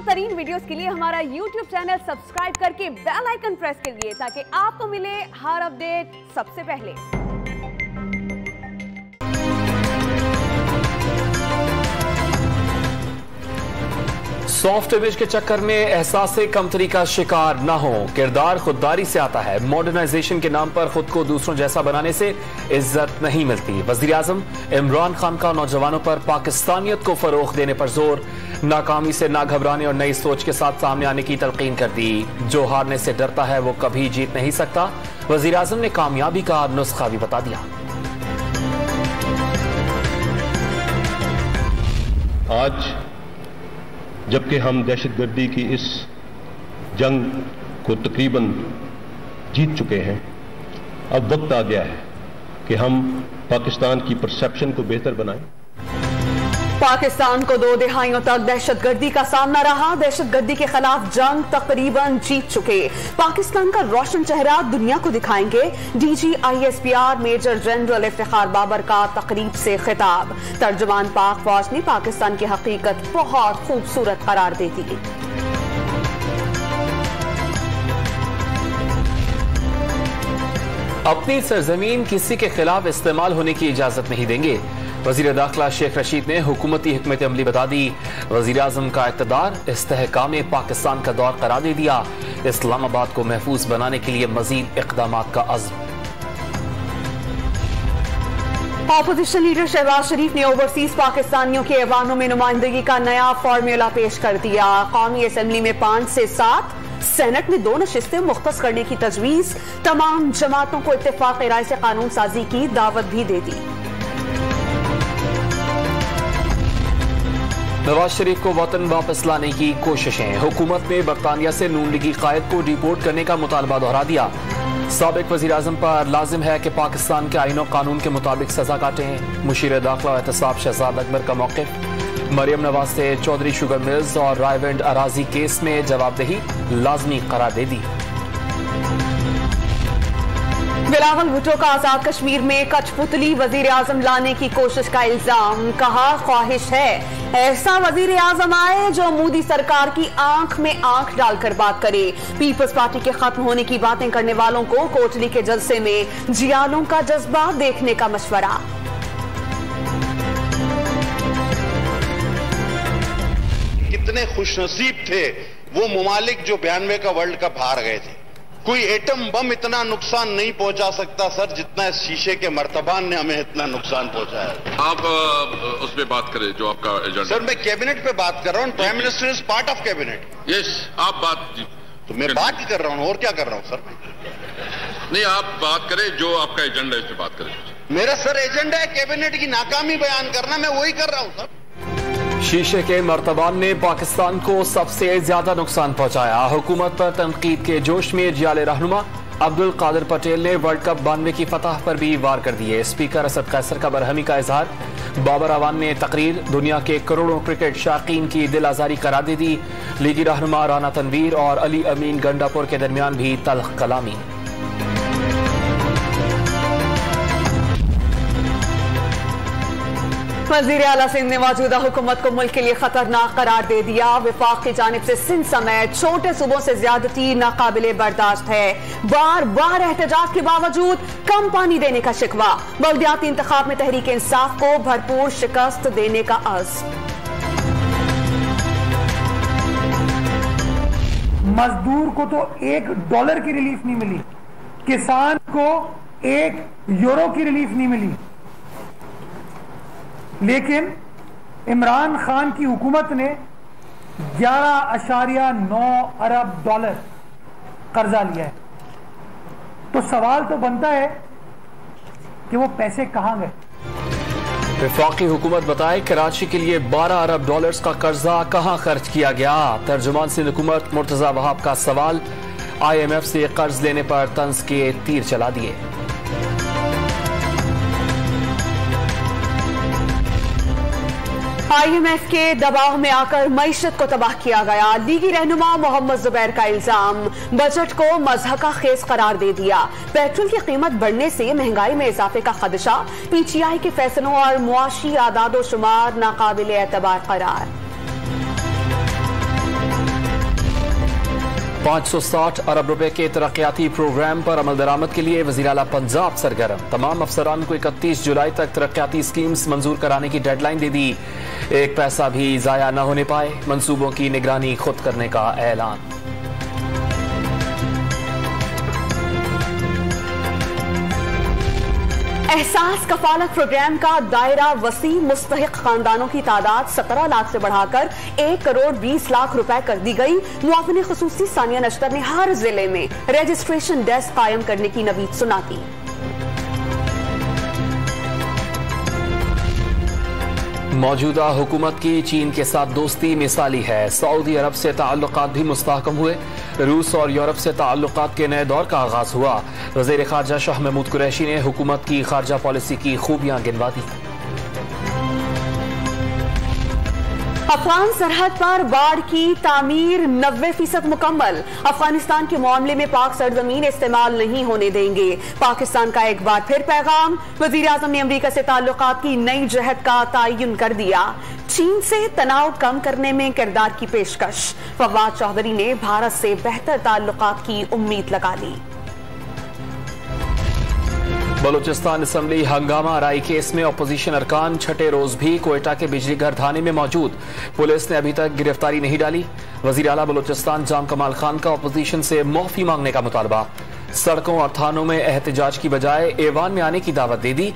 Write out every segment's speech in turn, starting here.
तरीन वीडियोस के लिए हमारा YouTube चैनल सब्सक्राइब करके बेल आइकन प्रेस करिए ताकि आपको मिले हर अपडेट सबसे पहले। सॉफ्ट इमेज के चक्कर में एहसास कमतरी का शिकार न हो। किरदार खुददारी से आता है। मॉडर्नाइजेशन के नाम पर खुद को दूसरों जैसा बनाने से इज्जत नहीं मिलती। वजीर आजम इमरान खान का नौजवानों पर पाकिस्तानियत को फरोग देने पर जोर। नाकामी से ना घबराने और नई सोच के साथ सामने आने की तलकीन कर दी। जो हारने से डरता है वो कभी जीत नहीं सकता। वजीर आजम ने कामयाबी का नुस्खा भी बता दिया। आज जबकि हम दहशतगर्दी की इस जंग को तकरीबन जीत चुके हैं, अब वक्त आ गया है कि हम पाकिस्तान की परसेप्शन को बेहतर बनाएं। पाकिस्तान को 2 दिहाइयों तक दहशतगर्दी का सामना रहा। दहशतगर्दी के खिलाफ जंग तकरीबन जीत चुके। पाकिस्तान का रोशन चेहरा दुनिया को दिखाएंगे। DG ISPR major general Iftikhar Babar का तकरीब से खिताब। तर्जुमान पाक फौज ने पाकिस्तान की हकीकत बहुत खूबसूरत करार दे दी। अपनी सरजमीन किसी के खिलाफ इस्तेमाल होने की इजाजत नहीं देंगे। वजीर दाखिला शेख रशीद ने हुकूमती हिकमत अमली बता दी। वजीर आजम का इक़्तिदार इस्तेहकाम पाकिस्तान का दौर करार दे दिया। इस्लामाबाद को महफूज बनाने के लिए मजीद इक़दामात का अज़्म। ऑपोजिशन लीडर शहबाज शरीफ ने ओवरसीज पाकिस्तानियों के ऐवानों में नुमाइंदगी का नया फार्मूला पेश कर दिया। कौमी असम्बली में 5 से 7, सेनेट में 2 नशिस्तें मुख्तस करने की तजवीज। तमाम जमातों को इत्तेफाक राय से कानून साजी की दावत भी दे दी। नवाज शरीफ को वतन वापस लाने की कोशिशें। हुकूमत ने बरतानिया से नून लीगी कायद को डिपोर्ट करने का मुतालबा दोहरा दिया। साबिक वजीर आजम पर लाजिम है कि पाकिस्तान के आईन और कानून के मुताबिक सजा काटें। मुशीर दाखिला और एहतसाब शहजाद अकबर का मौक़िफ़। मरियम नवाज से चौधरी शुगर मिल्स और रायविंड अराजी केस में जवाबदेही लाजमी करार दे दी। बिलावल भुट्टो का आजाद कश्मीर में कठपुतली वजीर आजम लाने की कोशिश का इल्जाम। कहा ख्वाहिश है ऐसा वजीर आजम आए जो मोदी सरकार की आंख में आंख डालकर बात करे। पीपल्स पार्टी के खत्म होने की बातें करने वालों को कोटली के जलसे में जियालों का जज्बा देखने का मशवरा। कितने खुशनसीब थे वो मुमालिक जो 92 का वर्ल्ड कप हार गए थे। कोई एटम बम इतना नुकसान नहीं पहुंचा सकता सर जितना इस शीशे के मर्तबान ने हमें इतना नुकसान पहुंचाया। आप उस पर बात करें जो आपका एजेंडा। सर मैं कैबिनेट पे बात कर रहा हूँ। Prime minister is part of cabinet. Yes आप बात। तो मैं बात ही कर रहा हूँ और क्या कर रहा हूँ सर। नहीं आप बात करें जो आपका एजेंडा है इस पर बात करें। मेरा सर एजेंडा है कैबिनेट की नाकामी बयान करना, मैं वही कर रहा हूँ सर। शीशे के मर्तबान ने पाकिस्तान को सबसे ज्यादा नुकसान पहुंचाया। हुकूमत पर तनकीद के जोश में जियाले रहनुमा अब्दुल कादिर पटेल ने वर्ल्ड कप 92 की फतह पर भी वार कर दिए। स्पीकर असद कैसर का बरहमी का इजहार। बाबर अवान ने तकरीर दुनिया के करोड़ों क्रिकेट शाकीन की दिल आजारी करार दे दी। लीगी रहनुमा राना तनवीर और अली अमीन गंडापुर के दरमियान भी तल्ख कलामी। वज़ीर आला सिंध ने मौजूदा हुकूमत को मुल्क के लिए खतरनाक करार दे दिया। विफाक की जानिब से सिंध समेत छोटे सूबों से ज्यादती नाकाबिले बर्दाश्त है। बार बार एहतजाज के बावजूद कम पानी देने का शिकवा। बल्दियाती इंतखाब में तहरीक इंसाफ को भरपूर शिकस्त देने का अज़्म। मजदूर को तो $1 की रिलीफ नहीं मिली, किसान को €1 की रिलीफ नहीं मिली, लेकिन इमरान खान की हुकूमत ने $11.9 अरब कर्जा लिया है। तो सवाल तो बनता है कि वो पैसे कहां गए। वफाकी हुकूमत बताए कराची के लिए $12 अरब का कर्जा कहां खर्च किया गया। तर्जुमान सिंध हुकूमत मुर्तजा वहाब का सवाल। IMF से कर्ज लेने पर तंज के तीर चला दिए। IMF के दबाव में आकर मईशत को तबाह किया गया। लीगी रहनुमा मोहम्मद जुबैर का इल्जाम। बजट को मज़हका खेज करार दे दिया। पेट्रोल की कीमत बढ़ने से महंगाई में इजाफे का खदशा। PTI के फैसलों और मुआशी आदादो शुमार नाकाबिले एतबार करार। 560 अरब रुपए के तरक्याती प्रोग्राम पर अमल दरामद के लिए वज़ीर आला पंजाब सरगर्म। तमाम अफसरान को 31 जुलाई तक तरक्याती स्कीम्स मंजूर कराने की डेडलाइन दे दी। एक पैसा भी जाया न होने पाए, मंसूबों की निगरानी खुद करने का ऐलान। एहसास कफालत प्रोग्राम का दायरा वसी, मुस्तहिक खानदानों की तादाद 17 लाख से बढ़ाकर 1 करोड़ 20 लाख रुपए कर दी गई। मुआविन खुसूसी सानिया नश्तर ने हर जिले में रजिस्ट्रेशन डेस्क कायम करने की नवीद सुना दी। मौजूदा हुकूमत की चीन के साथ दोस्ती मिसाली है। सऊदी अरब से ताल्लुकात भी मुस्तहकम हुए। रूस और यूरोप से ताल्लुकात के नए दौर का आगाज हुआ। वज़ीर ख़ारजा शाह महमूद कुरैशी ने हुकूमत की खारजा पॉलिसी की खूबियां गिनवा दी। अफगान सरहद पर बाढ़ की तामीर 90% मुकम्मल। अफगानिस्तान के मामले में पाक सरजमीन इस्तेमाल नहीं होने देंगे। पाकिस्तान का एक बार फिर पैगाम। वज़ीर आज़म ने अमरीका से ताल्लुकात की नई जहत का तयन कर दिया। चीन से तनाव कम करने में किरदार की पेशकश। फवाद चौधरी ने भारत से बेहतर ताल्लुकात की उम्मीद लगा ली। बलूचिस्तान असम्बली हंगामा आराई केस में अपोजिशन अरकान छठे रोज भी कोयटा के बिजली घर थाने में मौजूद। पुलिस ने अभी तक गिरफ्तारी नहीं डाली। वजीर आला बलूचिस्तान जाम कमाल खान का अपोजिशन से माफी मांगने का मुतालबा। सड़कों और थानों में एहतजाज की बजाय ऐवान में आने की दावत दे दी।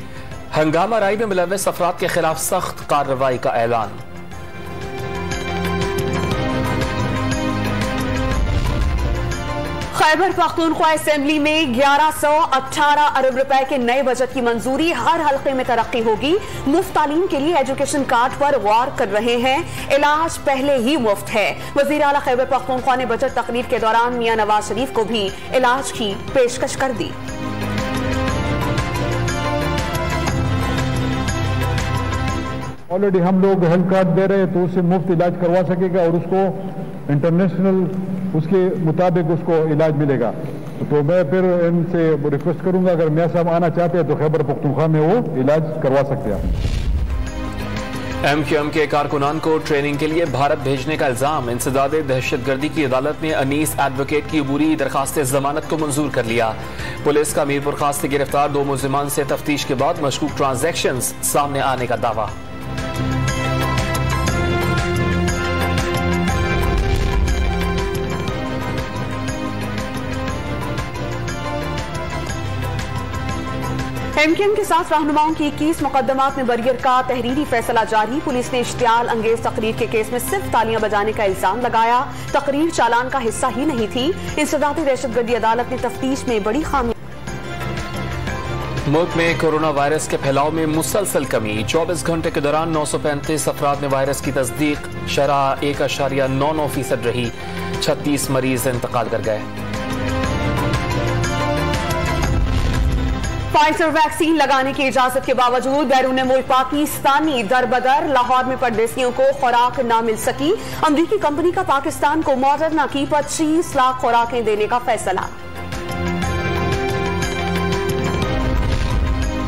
हंगामा आराई में मुलव्वस अफराद के खिलाफ सख्त कार्रवाई का ऐलान। खैबर पख्तूनख्वा असेंबली में 1118 अरब रुपए के नए बजट की मंजूरी। हर हल्के में तरक्की होगी। मुफ्त तालीम के लिए एजुकेशन कार्ड पर गौर कर रहे हैं। इलाज पहले ही मुफ्त है। वजीर आला खैबर पख्तूनख्वा ने बजट तकरीर के दौरान मियां नवाज शरीफ को भी इलाज की पेशकश कर दी। ऑलरेडी हम लोग हेल्थ कार्ड दे रहे हैं तो उससे मुफ्त इलाज करवा सकेगा और उसको इंटरनेशनल उसके मुताबिक उसको इलाज मिलेगा। तो मैं फिर इनसे रिक्वेस्ट करूंगा अगर मियां साहब आना चाहते हैं तो खैबर पख्तूनख्वा में वो इलाज करवा सकते हैं। एमक्यूएम के कारकुनान को ट्रेनिंग के लिए भारत भेजने का इल्जाम। इंसदादे दहशतगर्दी की अदालत ने अनीस एडवोकेट की अबूरी दरखास्त जमानत को मंजूर कर लिया। पुलिस का मीरपुर खास से गिरफ्तार 2 मुलजिमान से तफ्तीश के बाद मशकूक ट्रांजैक्शंस सामने आने का दावा। एमक्यूएम के साथ रहनुमाओं की 21 मुकदमात में बरियत का तहरीरी फैसला जारी। पुलिस ने इश्तियाल अंगेज तकरीर के केस में सिर्फ तालियां बजाने का इल्जाम लगाया। तकरीर चालान का हिस्सा ही नहीं थी। इंसदादी दहशतगर्दी अदालत ने तफ्तीश में बड़ी खामी। मुल्क में कोरोना वायरस के फैलाव में मुसलसल कमी। 24 घंटे के दौरान 935 अफराद में वायरस की तस्दीक। शरह 1.99% रही। 36 मरीज इंतकाल कर गए। फाइजर वैक्सीन लगाने की इजाजत के बावजूद बैरून मुल्क पाकिस्तानी दरबदर। लाहौर में परदेसियों को खुराक न मिल सकी। अमरीकी कंपनी का पाकिस्तान को मॉडर्ना की 25 लाख खुराकें देने का फैसला।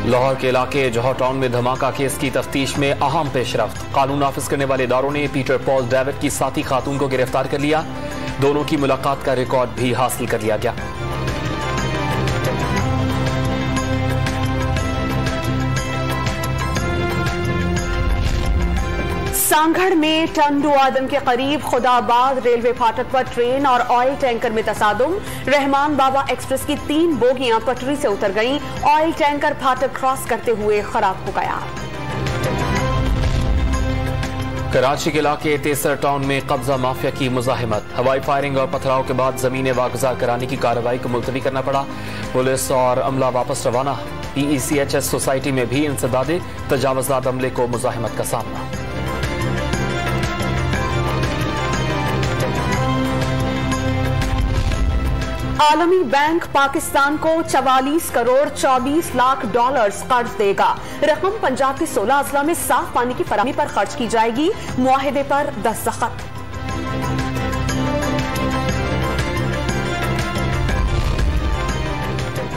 लाहौर के इलाके जौहर टाउन में धमाका केस की तफ्तीश में अहम पेशरफ्त। कानून नाफिज करने वाले इदारों ने पीटर पॉल डेविड की साथी खातून को गिरफ्तार कर लिया। दोनों की मुलाकात का रिकॉर्ड भी हासिल कर लिया गया। सांगढ़ में टंडू आदम के करीब खुदाबाद रेलवे फाटक पर ट्रेन और ऑयल टैंकर में तसादुम। रहमान बाबा एक्सप्रेस की 3 बोगियां पटरी से उतर गईं। ऑयल टैंकर फाटक क्रॉस करते हुए खराब हो गया। कराची के इलाके तेसर टाउन में कब्जा माफिया की मुजाहिमत। हवाई फायरिंग और पथराव के बाद जमीनें वागुजार कराने की कार्रवाई को मुलतवी करना पड़ा। पुलिस और अमला वापस रवाना। PECHS सोसाइटी में भी इंसदादे तजावुज़ात अमले को मुजाहिमत का सामना। आलमी बैंक पाकिस्तान को 44 करोड़ 24 लाख डॉलर्स कर्ज देगा। रकम पंजाब के 16 अजला में साफ पानी की फराहमी पर खर्च की जाएगी। मुआहिदे पर दस्तखत।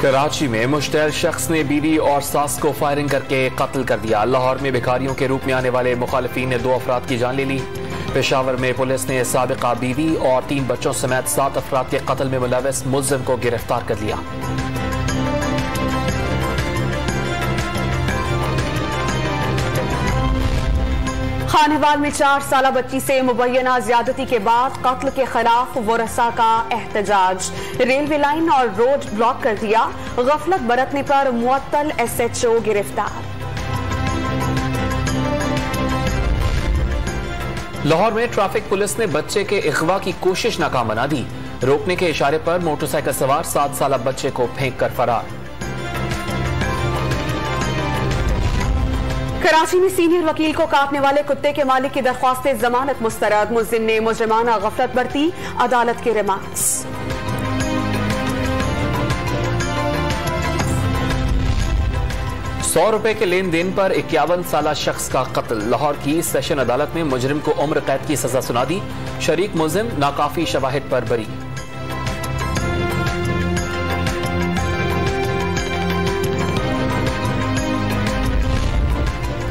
कराची में मुश्तैल शख्स ने बीवी और सास को फायरिंग करके कत्ल कर दिया। लाहौर में भिखारियों के रूप में आने वाले मुखालिफिन ने 2 अफराद की जान ले ली। पेशावर में पुलिस ने साबिका बीवी और 3 बच्चों समेत 7 अफराद के कत्ल में मुलविस मुल्जिम को गिरफ्तार कर लिया। खानेवाल में 4 साला बच्ची से मुबैना ज्यादती के बाद कत्ल के खिलाफ वरसा का एहतजाज। रेलवे लाइन और रोड ब्लॉक कर दिया। गफलत बरतने पर मुअत्तल SHO गिरफ्तार। लाहौर में ट्रैफिक पुलिस ने बच्चे के अगवा की कोशिश नाकाम बना दी। रोकने के इशारे पर मोटरसाइकिल सवार 7 साला बच्चे को फेंक कर फरार। कराची में सीनियर वकील को काटने वाले कुत्ते के मालिक की दरख्वास्त जमानत मुस्तरद। मुल्जिम ने मुजरिमाना गफलत बरती, अदालत के रिमांड्स। ₹100 के लेन देन पर 51 साला शख्स का कत्ल। लाहौर की सेशन अदालत में मुजरिम को उम्र कैद की सजा सुना दी। शरीक मुल्जिम नाकाफी शवाहिद पर बरी।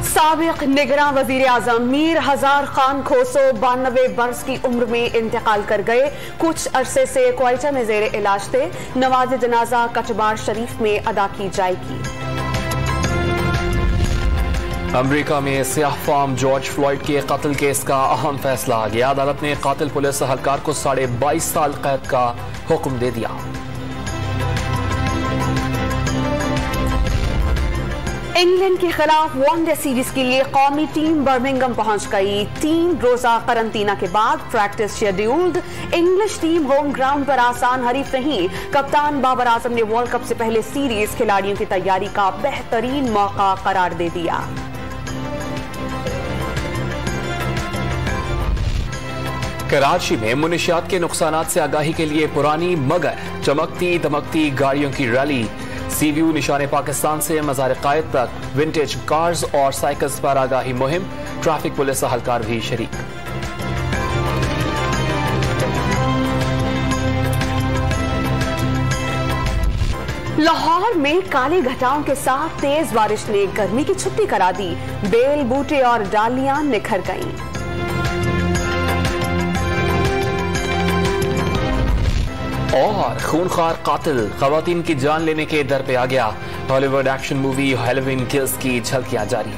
साबिक निगरान वजीर आजम मीर हजार खान खोसो 92 बरस की उम्र में इंतकाल कर गए। कुछ अरसे से क्वाइटा में जेर इलाज थे। नमाज जनाजा कटबार शरीफ में अदा की जाएगी। अमेरिका में सियाह फार्म जॉर्ज फ्लॉयड के कत्ल केस का अहम फैसला आ गया। अदालत ने कातिल पुलिस एहलकार को 22.5 साल कैद का हुक्म दे दिया। इंग्लैंड के खिलाफ वनडे सीरीज के लिए कौमी टीम बर्मिंघम पहुंच गई। 3 रोजा करंतना के बाद practice scheduled. English team home ground पर आसान हरीफ नहीं। कप्तान बाबर आजम ने वर्ल्ड कप से पहले सीरीज खिलाड़ियों की तैयारी का बेहतरीन मौका करार दे दिया। कराची में मुनशियात के नुकसानात से आगाही के लिए पुरानी मगर चमकती दमकती गाड़ियों की रैली। सीव्यू निशाने पाकिस्तान से मज़ार कायद तक विंटेज कार्स और साइकिल्स पर आगाही मुहिम। ट्रैफिक पुलिस एहलकार भी शरीक। लाहौर में काले घटाओं के साथ तेज बारिश ने गर्मी की छुट्टी करा दी। बेल बूटे और डालियां निखर गईं। और खूनखार कातिल खवातीन की जान लेने के दर पे आ गया। Hollywood action movie Halloween kills की झलकियां जारी।